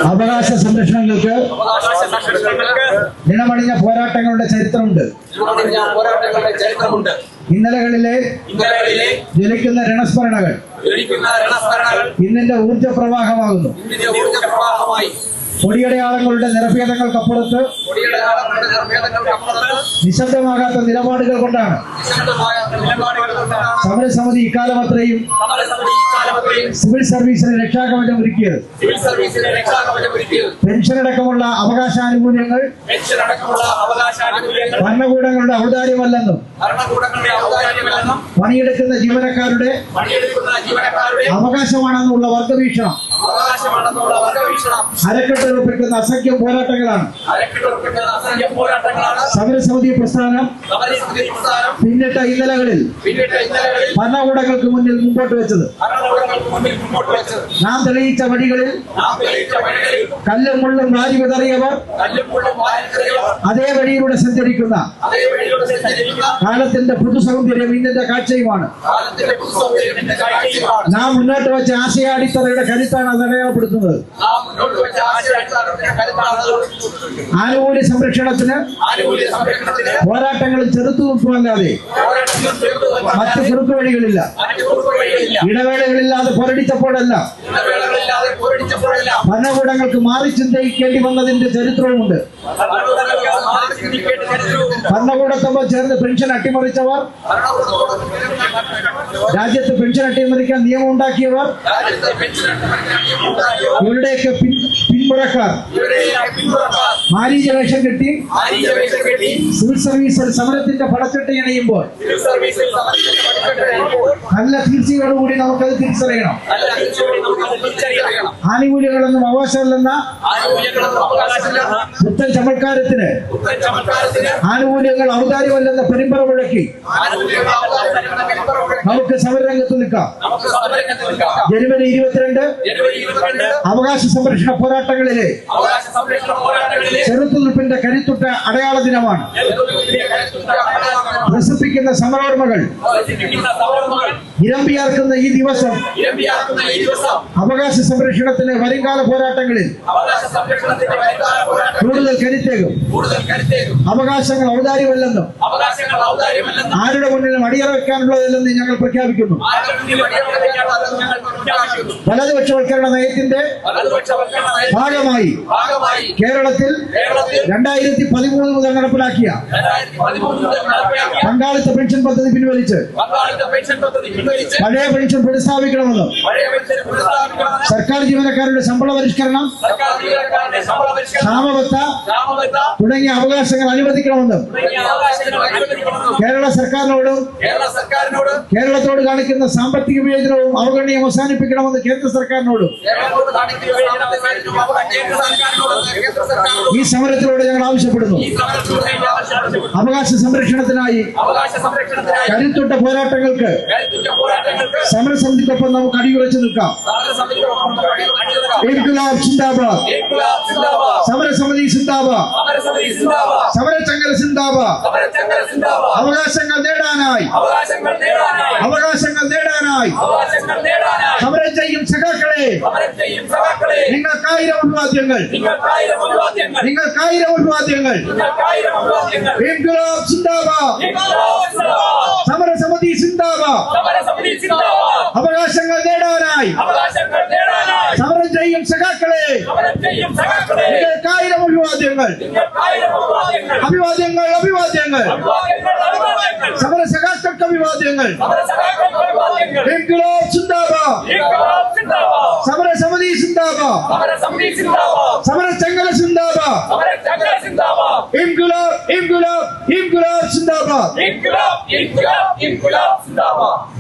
അവകാശ സംരക്ഷണങ്ങൾക്ക് നിണമണിഞ്ഞ പോരാട്ടങ്ങളുടെ ചരിത്രമുണ്ട്. ഇന്നലകളിലെ ജ്വലിക്കുന്ന രണസ്മരണകൾ ഇന്നിന്റെ ഊർജ പ്രവാഹമാകുന്നു. കൊടിയടയാളങ്ങളുടെ നിറഭേദങ്ങൾക്കപ്പുറത്ത് നിശബ്ദമാകാത്ത നിലപാടുകൾ കൊണ്ടാണ് സമരസമിതി ഇക്കാലം അത്രയും സിവിൽ സർവീസിന് രക്ഷാകവചം ഒരുക്കിയത്. പെൻഷനടക്കമുള്ള അവകാശാനുകൂല്യങ്ങൾ ഭരണകൂടങ്ങളുടെ ഔദാര്യമല്ലെന്നും പണിയെടുക്കുന്ന ജീവനക്കാരുടെ അവകാശമാണെന്നുള്ള വർഗവീക്ഷണം അരക്കെട്ടുറപ്പിക്കുന്ന അസംഖ്യം പോരാട്ടങ്ങളാണ് സമരസമിതി പ്രസ്ഥാനം പിന്നിട്ട ഇന്നലകളിൽ ഭരണകൂടങ്ങൾക്ക് മുന്നിൽ മുമ്പോട്ട് വെച്ചത്. നാം തെളിയിച്ച വഴികളിൽ കല്ലും മുള്ളും വാരി വിതറിയവർ അതേ വഴിയിലൂടെ സഞ്ചരിക്കുന്ന കാലത്തിന്റെ പുതുസൗന്ദര്യം ഇന്നത്തെ കാഴ്ചയുമാണ്. നാം മുന്നോട്ട് വെച്ച ആശയാടിത്തറയുടെ കരുത്താണ് അത് അടയാളപ്പെടുത്തുന്നത്. ആനുകൂല്യ സംരക്ഷണത്തിന് പോരാട്ടങ്ങളിൽ ചെറുത്തു നിൽക്കുമല്ലാതെ മറ്റ് കുറുക്കു വഴികളില്ല. ഇടവേളകളില്ലാതെ പോരടിച്ചപ്പോഴല്ല ഭരണകൂടങ്ങൾക്ക് മാറി ചിന്തിക്കേണ്ടി വന്നതിന്റെ ചരിത്രവുമുണ്ട്. ഭരണകൂടത്തോട് ചേർന്ന് പെൻഷൻ അട്ടിമറിച്ചവർ, രാജ്യത്ത് പെൻഷൻ അട്ടിമറിക്കാൻ നിയമം ഉണ്ടാക്കിയവർ, ഇവരുടെയൊക്കെ പിന്മുറക്കാർ മാരീച വേഷം കെട്ടി സിവിൽ സർവീസിൽ സമരത്തിന്റെ പടച്ചട്ട ഇണയുമ്പോൾ നല്ല തീർച്ചയോടുകൂടി നമുക്കത് തിരിച്ചറിയണം. ആനുകൂല്യങ്ങളൊന്നും അവകാശമല്ലെന്ന പുത്തൻ ചമൽക്കാരത്തിന് ആനുകൂല്യങ്ങൾ ഔദാര്യമല്ലെന്ന പെരുമ്പറ മുഴക്കി നമുക്ക് സമരരംഗത്ത് നിൽക്കാം. ജനുവരി 22 അവകാശ സംരക്ഷണ പോരാട്ടങ്ങളിലെ ചെറുത്തുനിൽപ്പിന്റെ കരുത്തുറ്റ അടയാള ദിനമാണ്. പ്രസരിപ്പിക്കുന്ന സമരോർമ്മകൾ ഇരമ്പിയാർക്കുന്ന ഈ ദിവസം അവകാശ സംരക്ഷണത്തിലെ വരുംകാല പോരാട്ടങ്ങളിൽ കൂടുതൽ കരുത്തേകും. അവകാശങ്ങൾ ഔദാര്യമല്ലെന്നും ആരുടെ മുന്നിലും അടിയറവെക്കാനുള്ളതല്ലെന്ന് ഞങ്ങൾ പ്രഖ്യാപിക്കുന്നു. വലതുപക്ഷവൽക്കരണ നയത്തിന്റെ ഭാഗമായി കേരളത്തിൽ 2013 മുതൽ നടപ്പിലാക്കിയ പങ്കാളിത്ത പെൻഷൻ പദ്ധതി പിൻവലിച്ച് പഴയ പെൻഷൻ പുനഃസ്ഥാപിക്കണമെന്നും സർക്കാർ ജീവനക്കാരുടെ ശമ്പള പരിഷ്കരണം, ക്ഷാമബത്ത തുടങ്ങിയ അവകാശങ്ങൾ അനുവദിക്കണമെന്നും കേരള സർക്കാരിനോടും കേരളത്തോട് കാണിക്കുന്ന സാമ്പത്തിക വിവേചനവും അവഗണനയും അവസാനിപ്പിക്കണമെന്ന് കേന്ദ്ര സർക്കാരിനോടും ഈ സമരത്തിലൂടെ ഞങ്ങൾ ആവശ്യപ്പെടുന്നു. അവകാശ സംരക്ഷണത്തിനായി കരുത്തുറ്റ പോരാട്ടങ്ങൾക്ക് സമരസമിതിക്കൊപ്പം നമുക്ക് അടിയുറച്ചു നിൽക്കാം. ഇൻക്ലാബ് സിന്ദാബാദ്, സമരസമിതി സിന്ദാബാദ്, സമരചംഘം സിന്ദാബാദ്. അവകാശങ്ങൾ നേടാനായി സമരം ചെയ്യും സഖാക്കളെ, നിങ്ങൾക്കായിരം അഭിവാദ്യങ്ങൾ. ഇൻക്ലാബ് സിന്ദാബാദ്, സമരസമിതി സിന്ദാബാദ്. അവകാശങ്ങൾ നേടാനായി സമരം ചെയ്യും സഖാക്കളെ, നിങ്ങൾക്കായിരം അഭിവാദ്യങ്ങൾ. സമരസഖാക്കൾക്ക് അഭിവാദ്യങ്ങൾ. ഇൻക്ലാബ് സിന്ദാബാദ്, സമരസമിതി സിന്ദാബാദ്, സമരചംഘം സിന്ദാബാദ്. ഇൻക്ലാബ് സിന്ദാബാദ്.